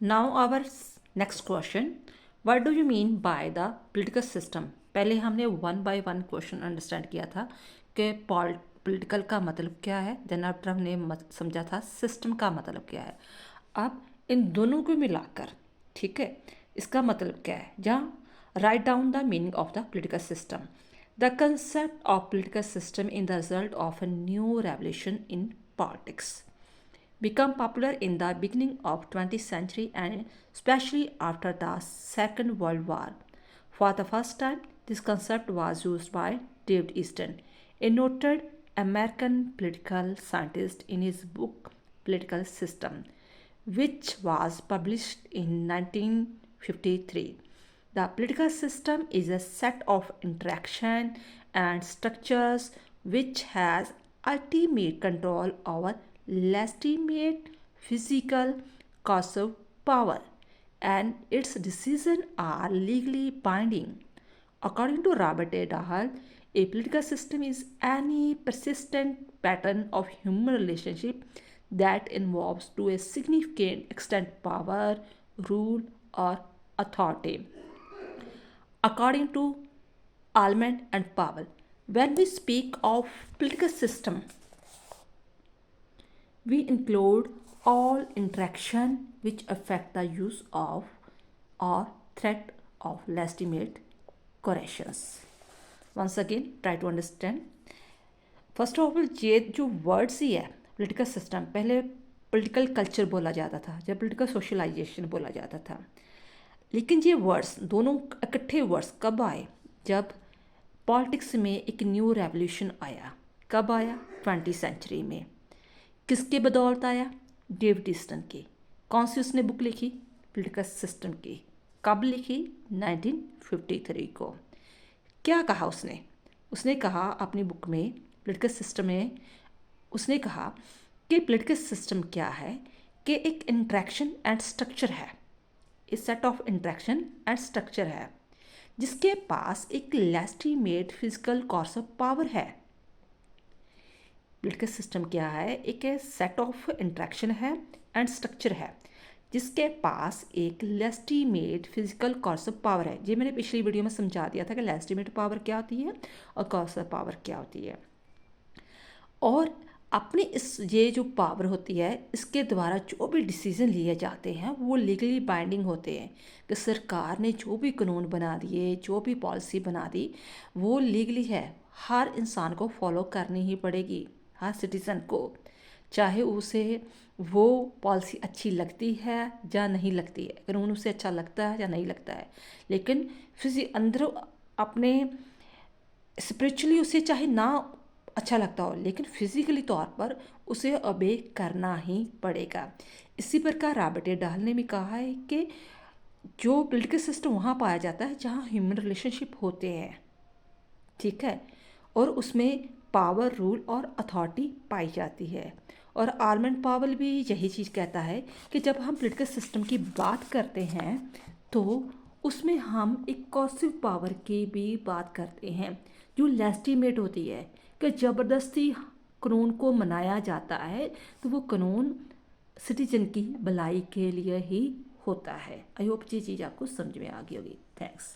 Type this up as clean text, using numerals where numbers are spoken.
Now our next question, what do you mean by the political system. पहले हमने one by one question understand किया था कि political का मतलब क्या है, देन आफ्टर हमने समझा था सिस्टम का मतलब क्या है। अब इन दोनों को मिलाकर, ठीक है, इसका मतलब क्या है, जहाँ write down the meaning of the political system. The concept of political system in the result of a new revolution in politics become popular in the beginning of 20th century and especially after the Second World War. For the first time, this concept was used by David Easton, a noted American political scientist, in his book Political System, which was published in 1953. The political system is a set of interaction and structures which has ultimate control over legitimate physical causal power, and its decisions are legally binding. According to Robert A. Dahl, a political system is any persistent pattern of human relationship that involves to a significant extent power, rule, or authority. According to Almond and Powell, when we speak of political system, we include all interaction which affect the use of or threat of legitimate corrections. Once again, try to understand. First of all, ये जो words ही है political system, पहले political culture बोला जाता था, जब political socialisation बोला जाता था। लेकिन ये वर्ड्स दोनों इकट्ठे वर्ड्स कब आए, जब पॉलिटिक्स में एक न्यू रेवोल्यूशन आया। कब आया? 20वीं सेंचुरी में। किसके बदौलत आया? डेविड ईस्टन की। कौन सी उसने बुक लिखी? पॉलिटिकल सिस्टम की। कब लिखी? 1953 को। क्या कहा उसने? उसने कहा अपनी बुक में, पॉलिटिकल सिस्टम में, उसने कहा कि पॉलिटिकल सिस्टम क्या है कि एक इंट्रैक्शन एंड स्ट्रक्चर है, एक set of interaction and structure है जिसके पास एक legitimate physical course of power है। पॉलिटिकल सिस्टम क्या है? एक सेट ऑफ इंट्रैक्शन है एंड स्ट्रक्चर है जिसके पास एक legitimate physical course of power है। ये मैंने पिछली वीडियो में समझा दिया था कि लेजिटिमेट पावर क्या होती है और कोर्स ऑफ पावर क्या होती है। और अपनी इस ये जो पावर होती है, इसके द्वारा जो भी डिसीजन लिए जाते हैं वो लीगली बाइंडिंग होते हैं, कि सरकार ने जो भी कानून बना दिए, जो भी पॉलिसी बना दी, वो लीगली है, हर इंसान को फॉलो करनी ही पड़ेगी, हर सिटीज़न को, चाहे उसे वो पॉलिसी अच्छी लगती है या नहीं लगती है, कानून उसे अच्छा लगता है या नहीं लगता है। लेकिन फिर अंदर अपने स्पिरिचुअली उसे चाहे ना अच्छा लगता हो, लेकिन फिजिकली तौर पर उसे ओबे करना ही पड़ेगा। इसी प्रकार रॉबर्ट ए डाहल ने भी कहा है कि जो पॉलिटिकल सिस्टम वहाँ पाया जाता है जहाँ ह्यूमन रिलेशनशिप होते हैं, ठीक है, और उसमें पावर, रूल और अथॉरिटी पाई जाती है। और आलमंड पावल भी यही चीज़ कहता है कि जब हम पॉलिटिकल सिस्टम की बात करते हैं तो उसमें हम एक कॉसिव पावर की भी बात करते हैं जो लेजिटिमेट होती है, कि ज़बरदस्ती कानून को मनाया जाता है तो वो कानून सिटीजन की भलाई के लिए ही होता है। आई होप ये चीज़ आपको समझ में आ गई होगी। थैंक्स।